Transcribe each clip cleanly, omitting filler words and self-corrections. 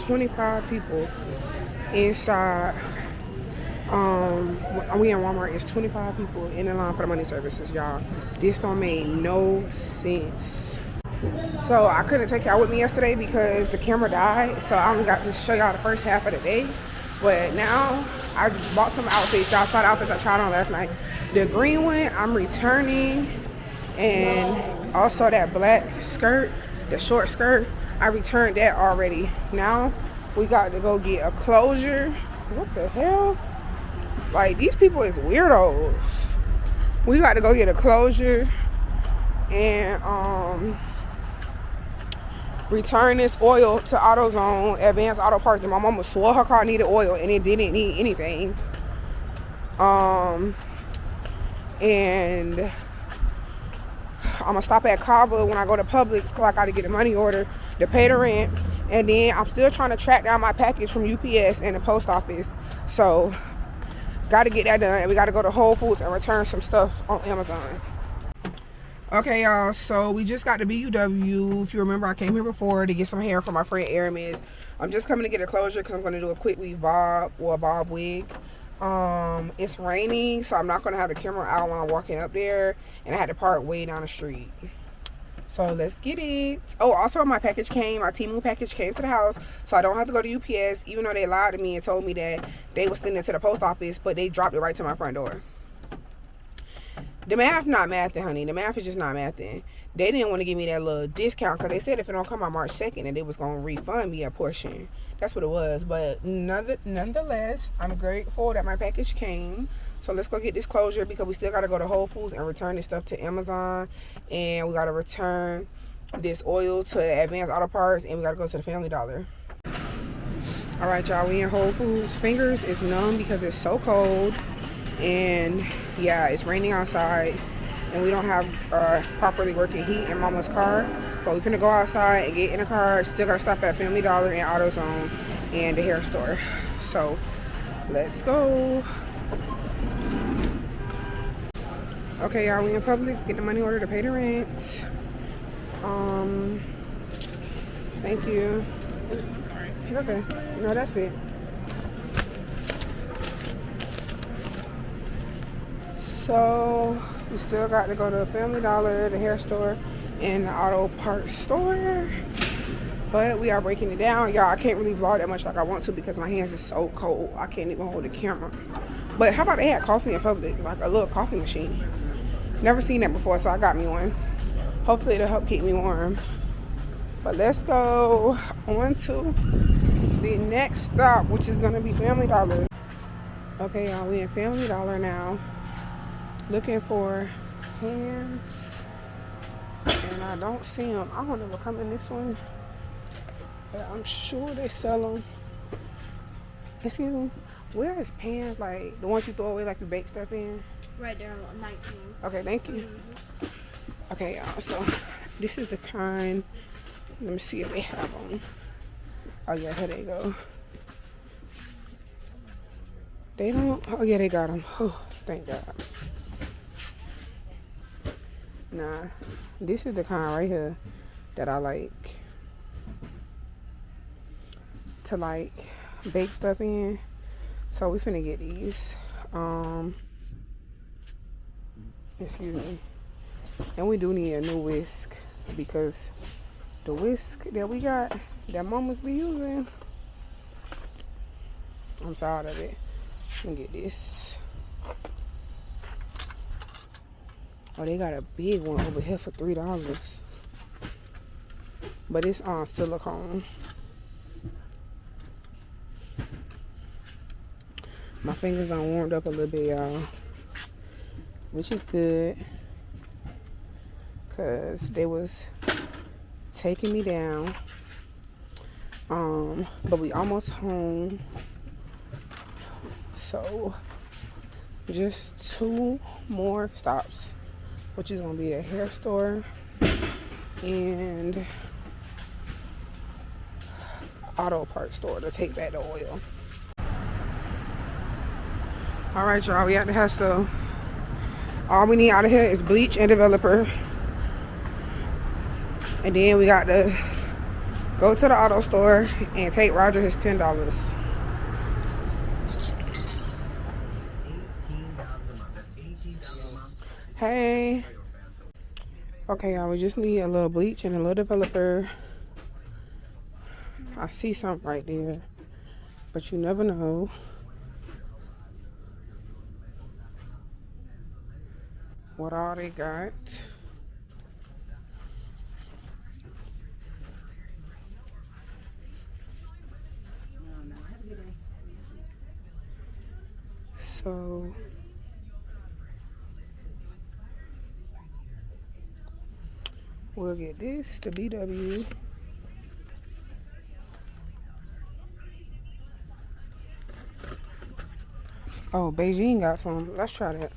25 people inside. We in Walmart. It's 25 people in the line for the money services, y'all. This don't make no sense. So I couldn't take y'all with me yesterday because the camera died. So I only got to show y'all the first half of the day. But now I just bought some outfits. Y'all saw the outfits I tried on last night. The green one I'm returning, and also that black skirt, the short skirt, I returned that already. Now we got to go get a closure. What the hell? Like, these people is weirdos. We got to go get a closure and return this oil to AutoZone, Advanced Auto Parts. My mama swore her car needed oil and it didn't need anything. And I'm gonna stop at Kava when I go to Publix because I gotta get a money order to pay the rent. And then I'm still trying to track down my package from UPS and the post office. So gotta get that done. And we gotta go to Whole Foods and return some stuff on Amazon. Okay, y'all, so we just got to BUW. If you remember, I came here before to get some hair from my friend Aramis. I'm just coming to get a closure because I'm going to do a quick weave bob or a bob wig. It's raining, so I'm not going to have the camera out while I'm walking up there. And I had to park way down the street. So let's get it. Oh, also my package came. My Temu package came to the house. So I don't have to go to UPS, even though they lied to me and told me that they would send it to the post office. But they dropped it right to my front door. The math not mathing, honey. The math is just not mathing. They didn't want to give me that little discount because they said if it don't come out March 2nd, and they was going to refund me a portion. That's what it was. But nonetheless, I'm grateful that my package came. So let's go get this closure because we still got to go to Whole Foods and return this stuff to Amazon. And we got to return this oil to Advanced Auto Parts. And we got to go to the Family Dollar. All right, y'all. We in Whole Foods. Fingers is numb because it's so cold. And yeah, it's raining outside and we don't have properly working heat in mama's car, but we're gonna go outside and get in a car. Still gotta stop at Family Dollar and AutoZone and the hair store. So let's go. Okay, y'all, we in Publix, get the money order to pay the rent. Thank you. Okay, no, that's it. So we still got to go to the Family Dollar, the hair store, and the auto parts store. But we are breaking it down. Y'all, I can't really vlog that much like I want to because my hands are so cold. I can't even hold the camera. But how about they had coffee in Publix, like a little coffee machine. Never seen that before, so I got me one. Hopefully it'll help keep me warm. But let's go on to the next stop, which is gonna be Family Dollar. Okay, y'all, we in Family Dollar now. Looking for hands, and I don't see them. I don't know what come in this one, but I'm sure they sell them. Excuse me, where is pans, like the ones you throw away like you bake stuff in? Right there on 19. Okay, thank you. Okay, y'all, so this is the kind. Let me see if they have them. Oh yeah, here they go. They don't. Oh yeah, they got them. Oh, thank God. Nah, this is the kind right here that I like to like bake stuff in. So we finna get these. Excuse me. And we do need a new whisk because the whisk that we got, that mama's be using, I'm tired of it. Let me get this. Oh, they got a big one over here for $3. But it's on silicone. My fingers are warmed up a little bit, y'all. Which is good. Because they was taking me down. But we almost home. So, just 2 more stops. Which is going to be a hair store and auto parts store to take back the oil. All right, y'all, we at the hair store. All we need out of here is bleach and developer. And then we got the Go to the auto store and take Roger his $10. Hey. Okay, y'all, we just need a little bleach and a little developer. I see something right there, but you never know. What all they got. So we'll get this, the BW. Oh, Beijing got some. Let's try that.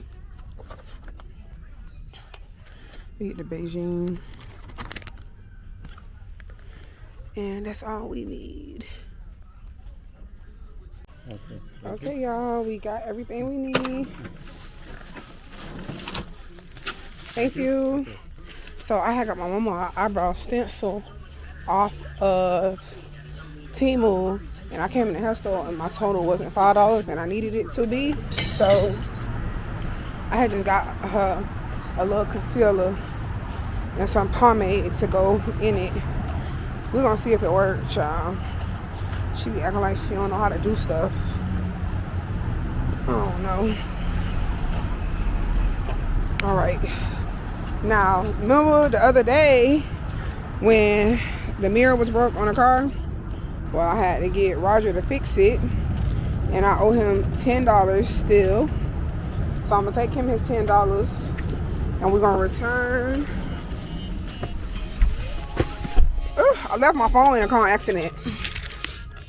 We get the Beijing. And that's all we need. Okay, y'all, we got everything we need. Thank you. So I had got my mama an eyebrow stencil off of Temu, and I came in the hair store and my total wasn't $5 and I needed it to be. So I had just got her a little concealer and some pomade to go in it. We're gonna see if it works, y'all. She be acting like she don't know how to do stuff. I don't know. All right. Now, remember the other day when the mirror was broke on the car? Well, I had to get Roger to fix it, and I owe him $10 still. So I'm gonna take him his $10, and we're gonna return. I left my phone in a car accident,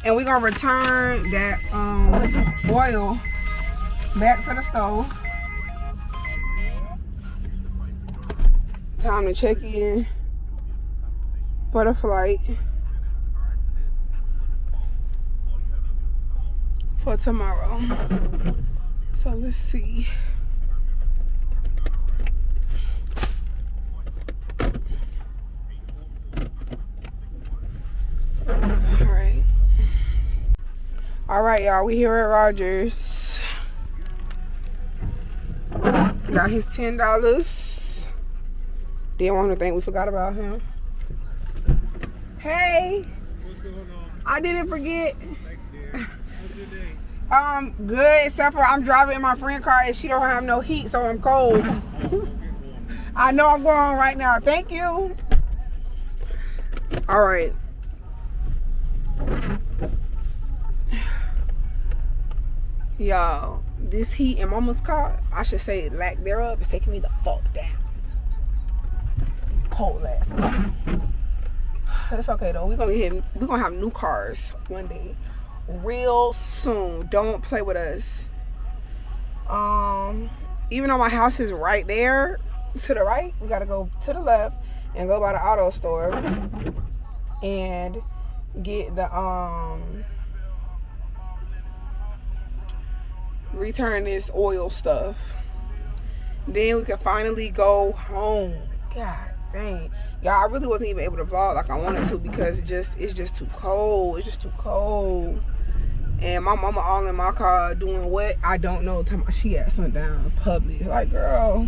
and we're gonna return that oil back to the stove. Time to check in for the flight for tomorrow. So let's see. All right, y'all, we here at Rogers. Got his $10. Didn't want to think we forgot about him. Hey. What's going on? I didn't forget. Thanks, dear. How's your day? Good, except for I'm driving in my friend's car and she don't have no heat, so I'm cold. I know I'm going home right now. Thank you. All right. Y'all, this heat in mama's car, I should say lack thereof, is taking me the fuck down. Cold ass car. That's okay though. We're gonna have new cars one day. Real soon. Don't play with us. Even though my house is right there to the right, we gotta go to the left and go by the auto store and get the return this oil stuff. Then we can finally go home. God dang. Y'all, I really wasn't even able to vlog like I wanted to because it's just too cold. It's just too cold. And my mama all in my car doing what? I don't know. She had something down in public. It's like, girl.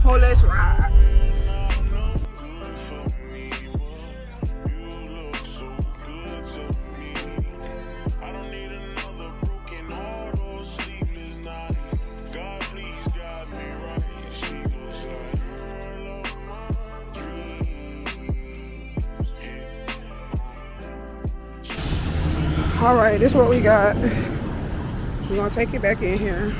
Oh, let's ride. All right, this is what we got. We're gonna take it back in here.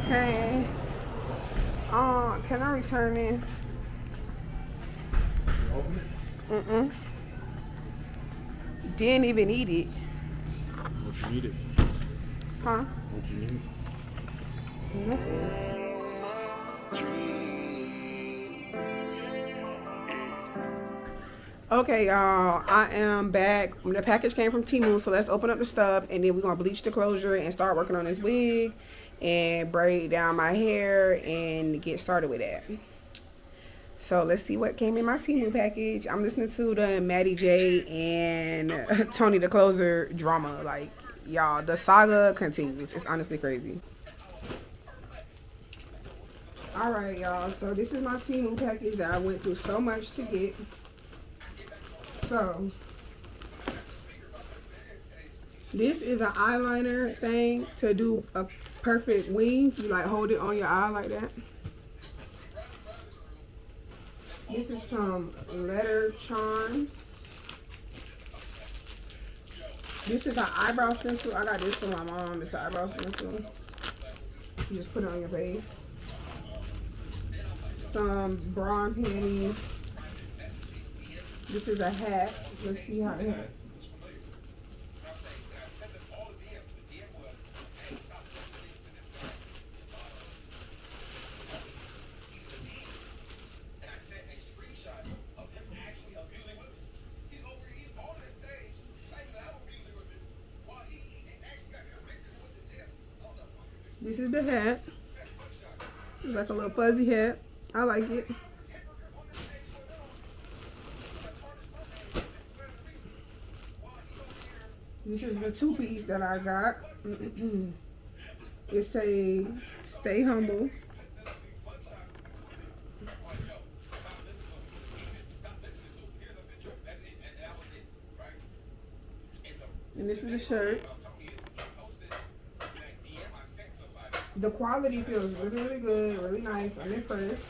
Okay. Can I return this? Didn't even eat it. What you need it? Huh? What you need? Nothing. Okay, y'all, I am back. The package came from Temu, so let's open up the stuff, and then we're gonna bleach the closure and start working on this wig and braid down my hair and get started with that. So let's see what came in my Temu package. I'm listening to the Maddie J and Tony the Closer drama. Like, y'all, the saga continues. It's honestly crazy. Alright, y'all, so this is my Temu package that I went through so much to get. So, this is an eyeliner thing to do a perfect wing. You like hold it on your eye like that. This is some letter charms. This is an eyebrow stencil. I got this from my mom. It's an eyebrow stencil. You just put it on your face. Some bra and panties. This is a hat. Let's see how the hat. This is the hat. It's like a little fuzzy hat. I like it. This is the two-piece that I got. It say, stay humble. And this is the shirt. The quality feels really, really good, really nice. I'm impressed.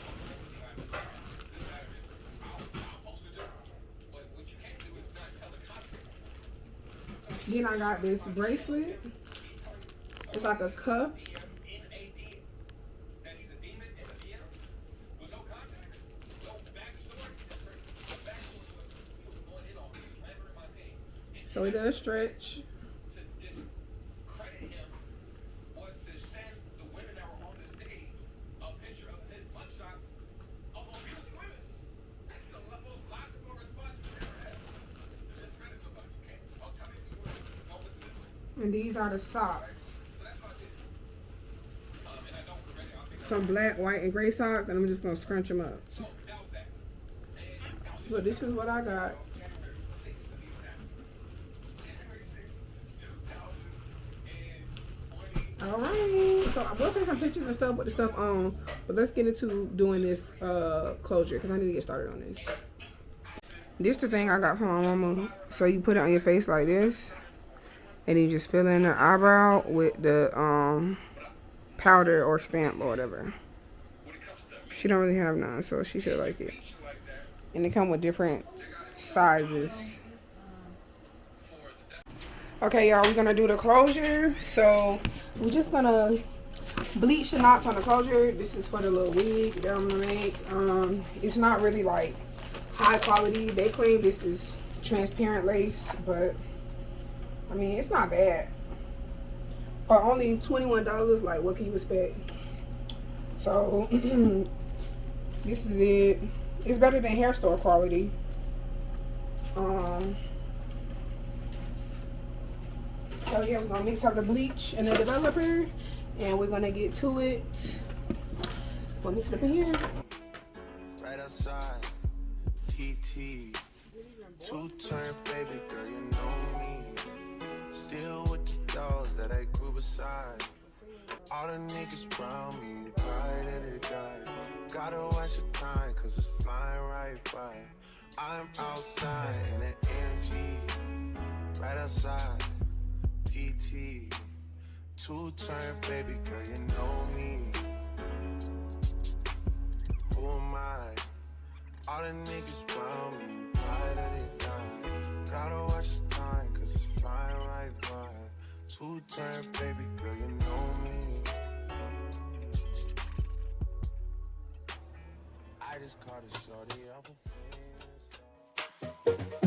Then I got this bracelet. It's like a cuff. So it does stretch. And these are the socks. Some black, white, and gray socks, and I'm just gonna scrunch them up. So this is what I got. Alright, so I'm gonna take some pictures and stuff with the stuff on, but let's get into doing this closure because I need to get started on this. This the thing I got from my mama. So you put it on your face like this, and you just fill in the eyebrow with the powder or stamp or whatever. She don't really have none, so she should like it. And they come with different sizes. Okay, y'all, we're gonna do the closure. So we're just gonna bleach the knots on the closure. This is for the little wig that I'm gonna make. It's not really like high quality. They claim this is transparent lace, but I mean, it's not bad. For only $21, like, what can you expect? So this is it. It's better than hair store quality. So yeah, we're gonna mix up the bleach and the developer, and we're gonna get to it. We'll mix it up in here. Right outside, TT, two-turn baby girl, you know me. Still with the dogs that I grew beside. All the niggas around me, right at the guy. Gotta watch the time, cause it's flying right by. I'm outside in an AMG, right outside, TT. Two-turn baby girl, you know me. Who am I? All the niggas around me, right at the guy. Gotta watch the time, cause it's flying right by. Two-turn baby girl, you know me. I just caught a shorty off a fence.